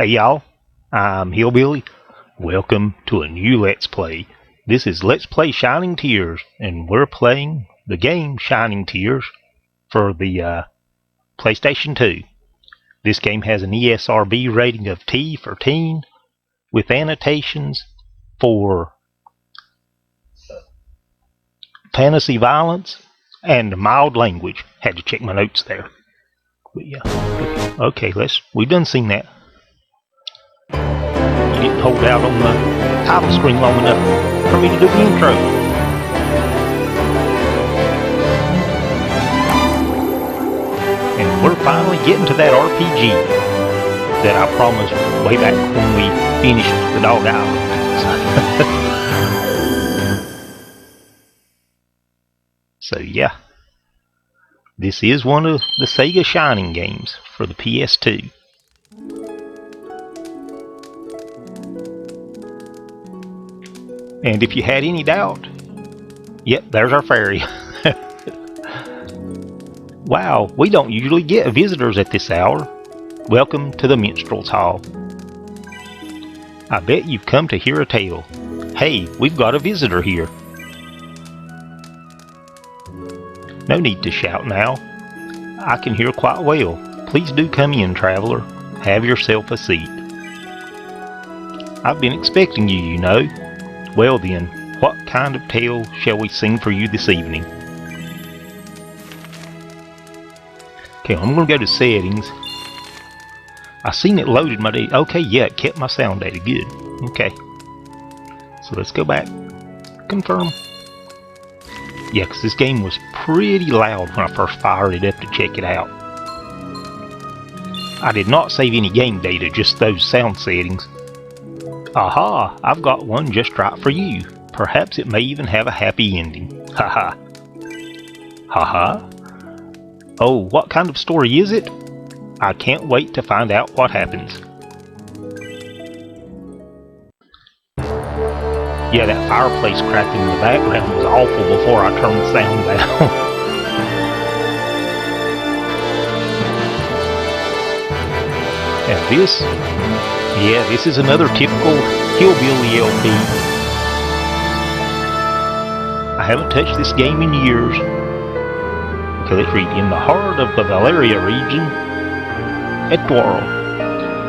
Hey y'all, I'm Hillbilly. Welcome to a new Let's Play. This is Let's Play Shining Tears, and we're playing the game Shining Tears for the PlayStation 2. This game has an ESRB rating of T for teen, with annotations for fantasy violence and mild language. Had to check my notes there. But yeah, okay, we've done seen that. You didn't hold out on the title screen long enough for me to do the intro. And we're finally getting to that RPG that I promised way back when we finished the Dog Island. So yeah, this is one of the Sega Shining games for the PS2. And if you had any doubt, yep, there's our fairy. Wow, we don't usually get visitors at this hour. Welcome to the Minstrel's Hall. I bet you've come to hear a tale. Hey, we've got a visitor here. No need to shout now. I can hear quite well. Please do come in, traveler. Have yourself a seat. I've been expecting you, you know. Well then, what kind of tale shall we sing for you this evening? Okay, I'm going to go to settings. I seen it loaded my data. Okay, yeah, it kept my sound data. Good. Okay. So let's go back. Confirm. Yeah, because this game was pretty loud when I first fired it up to check it out. I did not save any game data, just those sound settings. Aha! I've got one just right for you. Perhaps it may even have a happy ending. Haha. Haha? Oh, what kind of story is it? I can't wait to find out what happens. Yeah, that fireplace crackling in the background was awful before I turned the sound down. And this? Yeah, this is another typical Hillbilly LP. I haven't touched this game in years. Okay, let's read. In the heart of the Valeria region, Etwarl.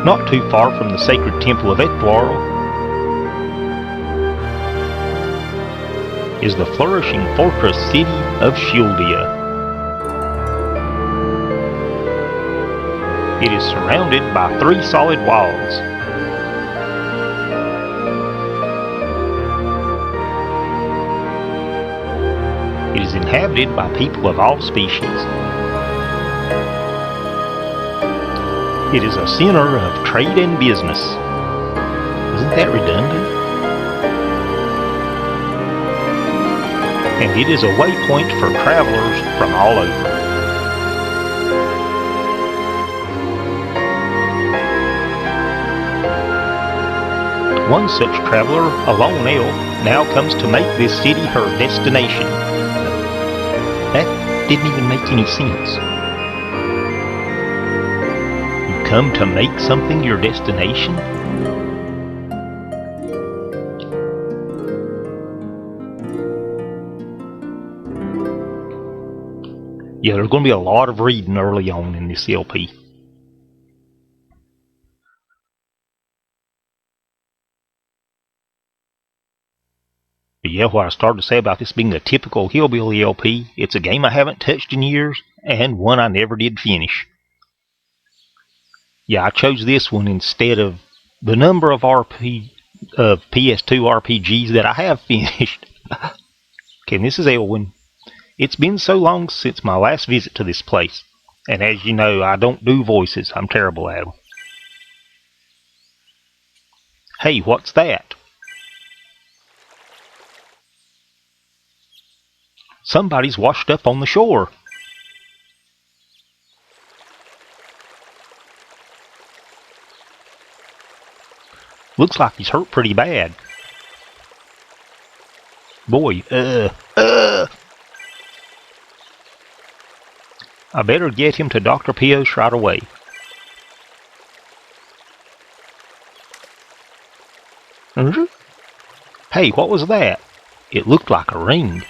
Not too far from the sacred temple of Etwarl is the flourishing fortress city of Shieldia. It is surrounded by 3 solid walls. It is inhabited by people of all species. It is a center of trade and business. Isn't that redundant? And it is a waypoint for travelers from all over. One such traveler, a lone elf, now comes to make this city her destination. That didn't even make any sense. You come to make something your destination? Yeah, there's going to be a lot of reading early on in this LP. But yeah, what I started to say about this being a typical Hillbilly LP, it's a game I haven't touched in years, and one I never did finish. Yeah, I chose this one instead of the number of PS2 RPGs that I have finished. Okay, and this is Elwyn. It's been so long since my last visit to this place, and as you know, I don't do voices. I'm terrible at them. Hey, what's that? Somebody's washed up on the shore. Looks like he's hurt pretty bad. Boy, I better get him to Dr. Pios right away. Hey, what was that? It looked like a ring.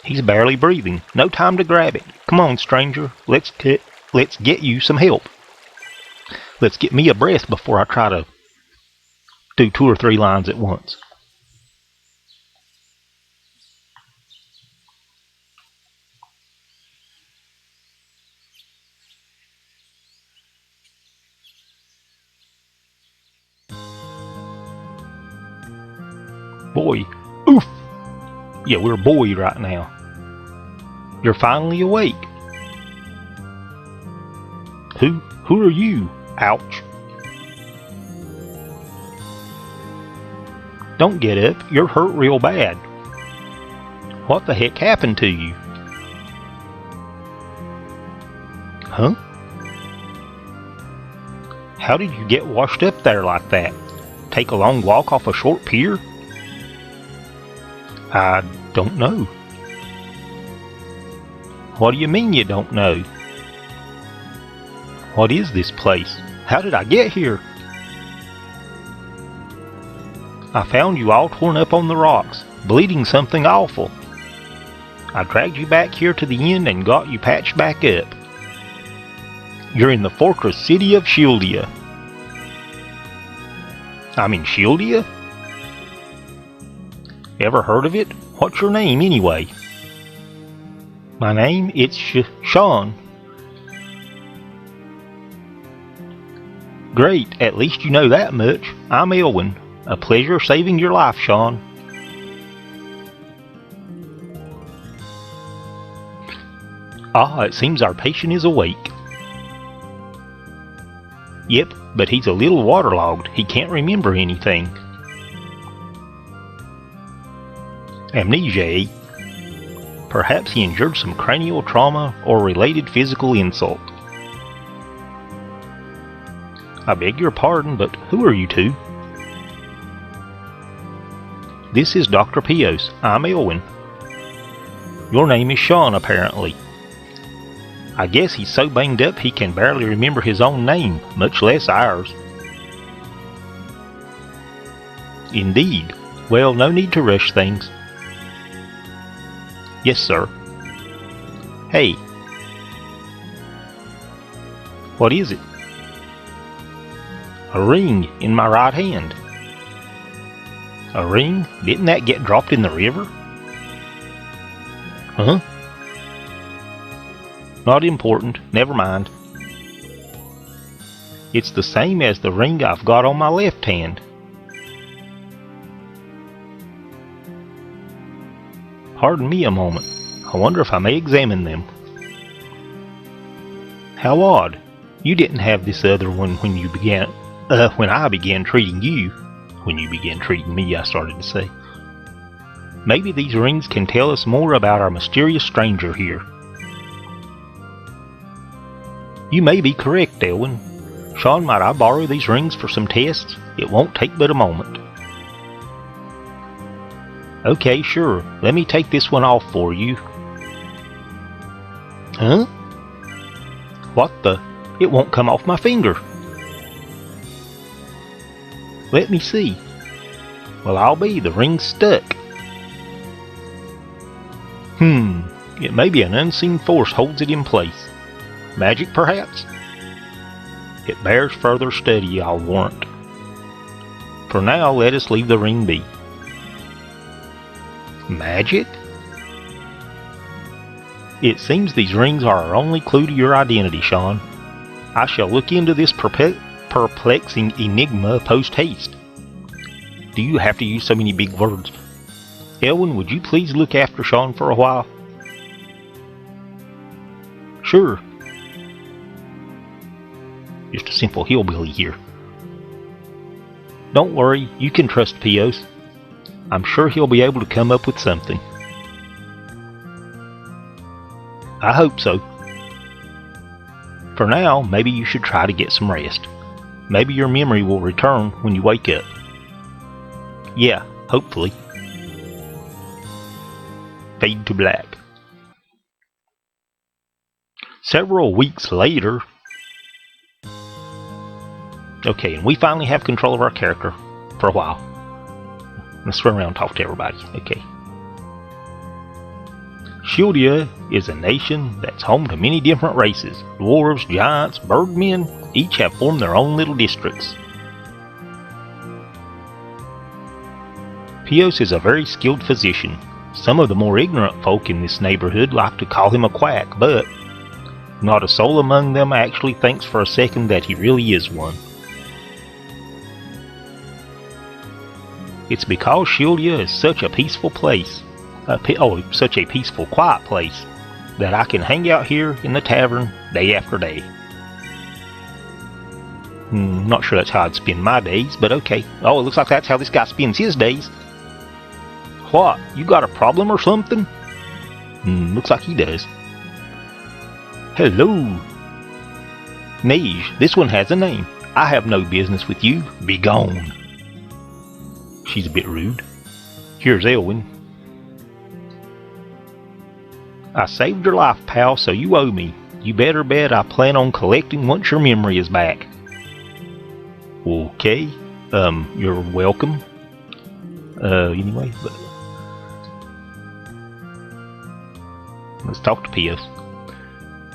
He's barely breathing. No time to grab it. Come on, stranger. Let's get you some help. Let's get me a breath before I try to do 2 or 3 lines at once. Boy. Oof. Yeah, we're boy right now. You're finally awake. Who are you? Ouch. Don't get up. You're hurt real bad. What the heck happened to you? Huh? How did you get washed up there like that? Take a long walk off a short pier? I don't know. What do you mean you don't know? What is this place? How did I get here? I found you all torn up on the rocks, bleeding something awful. I dragged you back here to the end and got you patched back up. You're in the fortress city of Shieldia. I'm in Shieldia? Ever heard of it? What's your name anyway? My name? It's Sean. Great, at least you know that much. I'm Elwyn. A pleasure saving your life, Sean. Ah, it seems our patient is awake. Yep, but he's a little waterlogged. He can't remember anything. Amnesia, eh? Perhaps he endured some cranial trauma or related physical insult. I beg your pardon, but who are you two? This is Dr. Pios. I'm Elwyn. Your name is Sean, apparently. I guess he's so banged up he can barely remember his own name, much less ours. Indeed. Well, no need to rush things. Yes, sir. Hey. What is it? A ring in my right hand. A ring? Didn't that get dropped in the river? Huh? Not important. Never mind. It's the same as the ring I've got on my left hand. Pardon me a moment. I wonder if I may examine them. How odd. You didn't have this other one when I began treating you. When you began treating me, I started to say. Maybe these rings can tell us more about our mysterious stranger here. You may be correct, Elwyn. Sean, might I borrow these rings for some tests? It won't take but a moment. Okay, sure. Let me take this one off for you. Huh? What the? It won't come off my finger. Let me see. Well, I'll be. The ring's stuck. It may be an unseen force holds it in place. Magic, perhaps? It bears further study, I'll warrant. For now, let us leave the ring be. Magic? It seems these rings are our only clue to your identity, Sean. I shall look into this perplexing enigma post-haste. Do you have to use so many big words? Elwyn, would you please look after Sean for a while? Sure. Just a simple hillbilly here. Don't worry, you can trust Pios. I'm sure he'll be able to come up with something. I hope so. For now, maybe you should try to get some rest. Maybe your memory will return when you wake up. Yeah, hopefully. Fade to black. Several weeks later... Okay, and we finally have control of our character. for a while. Let's run around and talk to everybody. Okay. Shieldia is a nation that's home to many different races. Dwarves, giants, birdmen, each have formed their own little districts. Pios is a very skilled physician. Some of the more ignorant folk in this neighborhood like to call him a quack, but not a soul among them actually thinks for a second that he really is one. It's because Shieldia is such a peaceful place, such a peaceful, quiet place, that I can hang out here in the tavern day after day. Not sure that's how I'd spend my days, but okay. Oh, it looks like that's how this guy spends his days. What? You got a problem or something? Looks like he does. Hello. Mage, this one has a name. I have no business with you. Be gone. She's a bit rude. Here's Elwyn. I saved your life, pal, so you owe me. You better bet I plan on collecting once your memory is back. Okay. You're welcome. Anyway, but let's talk to Pios.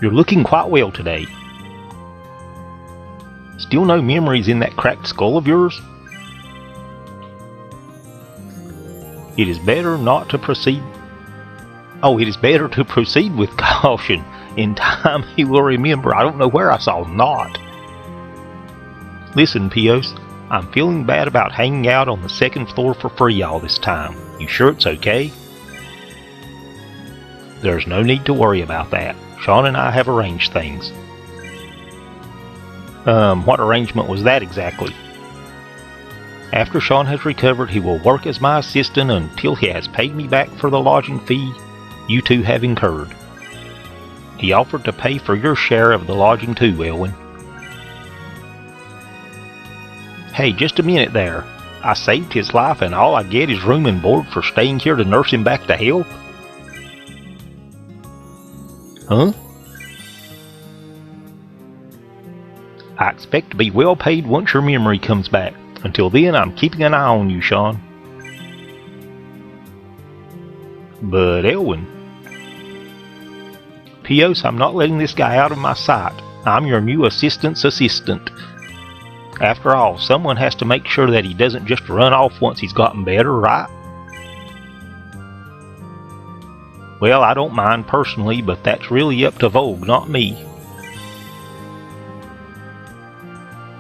You're looking quite well today. Still no memories in that cracked skull of yours? It is better not to proceed. Oh, it is better to proceed with caution. In time he will remember. I don't know where I saw not. Listen, Pios, I'm feeling bad about hanging out on the second floor for free all this time. You sure it's okay? There's no need to worry about that. Sean and I have arranged things. What arrangement was that exactly? After Sean has recovered, he will work as my assistant until he has paid me back for the lodging fee you two have incurred. He offered to pay for your share of the lodging too, Elwyn. Hey, just a minute there. I saved his life and all I get is room and board for staying here to nurse him back to health? Huh? I expect to be well paid once your memory comes back. Until then, I'm keeping an eye on you, Sean. But Elwyn. Pios, I'm not letting this guy out of my sight. I'm your new assistant's assistant. After all, someone has to make sure that he doesn't just run off once he's gotten better, right? Well, I don't mind personally, but that's really up to Vogue, not me.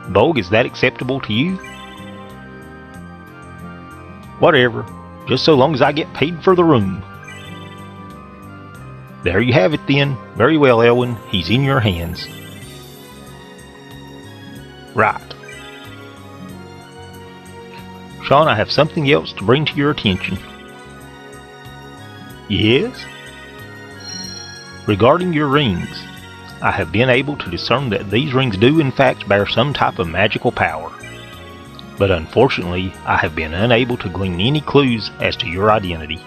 Vogue, is that acceptable to you? Whatever, just so long as I get paid for the room. There you have it then. Very well, Elwyn, he's in your hands. Right. Sean, I have something else to bring to your attention. Yes? Regarding your rings, I have been able to discern that these rings do in fact bear some type of magical power. But unfortunately, I have been unable to glean any clues as to your identity.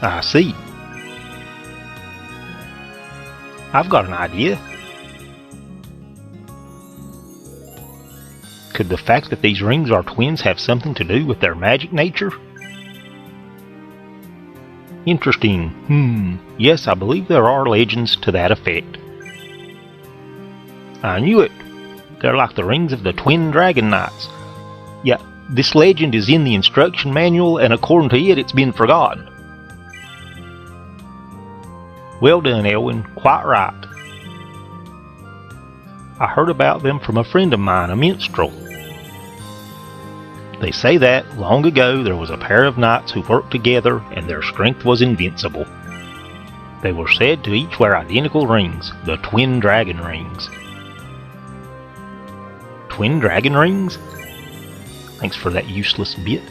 I see. I've got an idea. Could the fact that these rings are twins have something to do with their magic nature? Interesting. Yes, I believe there are legends to that effect. I knew it. They're like the rings of the twin dragon knights. Yeah, this legend is in the instruction manual, and according to it, it's been forgotten. Well done, Elwyn. Quite right. I heard about them from a friend of mine, a minstrel. They say that, long ago, there was a pair of knights who worked together, and their strength was invincible. They were said to each wear identical rings, the twin dragon rings. Twin dragon rings? Thanks for that useless bit.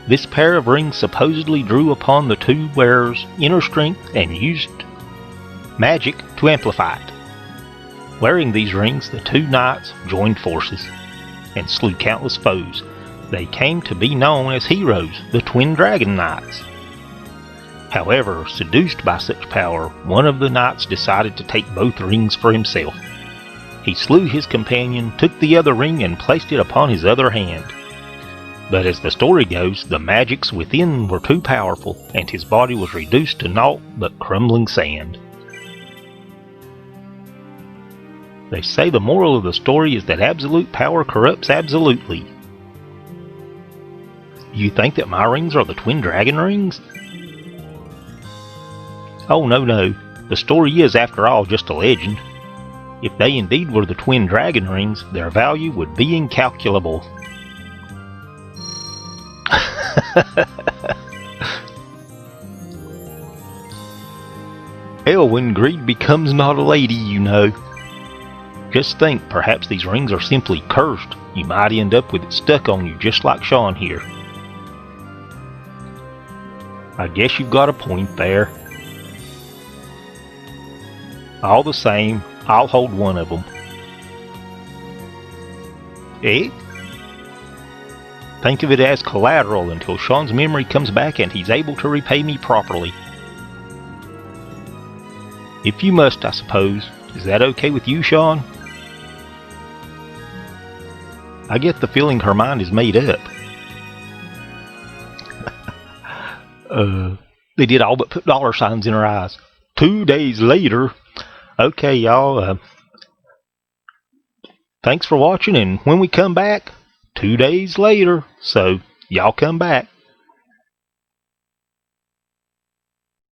This pair of rings supposedly drew upon the two wearers' inner strength and used magic to amplify it. Wearing these rings, the two knights joined forces and slew countless foes. They came to be known as heroes, the Twin Dragon Knights. However, seduced by such power, one of the knights decided to take both rings for himself. he slew his companion, took the other ring, and placed it upon his other hand. But as the story goes, the magics within were too powerful, and his body was reduced to naught but crumbling sand. They say the moral of the story is that absolute power corrupts absolutely. You think that my rings are the twin dragon rings? Oh no, the story is after all just a legend. If they indeed were the twin dragon rings, their value would be incalculable. Elwyn, greed becomes not a lady, you know. Just think, perhaps these rings are simply cursed. You might end up with it stuck on you just like Sean here. I guess you've got a point there. All the same, I'll hold one of them. Eh? Think of it as collateral until Sean's memory comes back and he's able to repay me properly. If you must, I suppose. Is that okay with you, Sean? I get the feeling her mind is made up. They did all but put dollar signs in her eyes. 2 days later. Okay, y'all. Thanks for watching, and when we come back, 2 days later. So, y'all come back.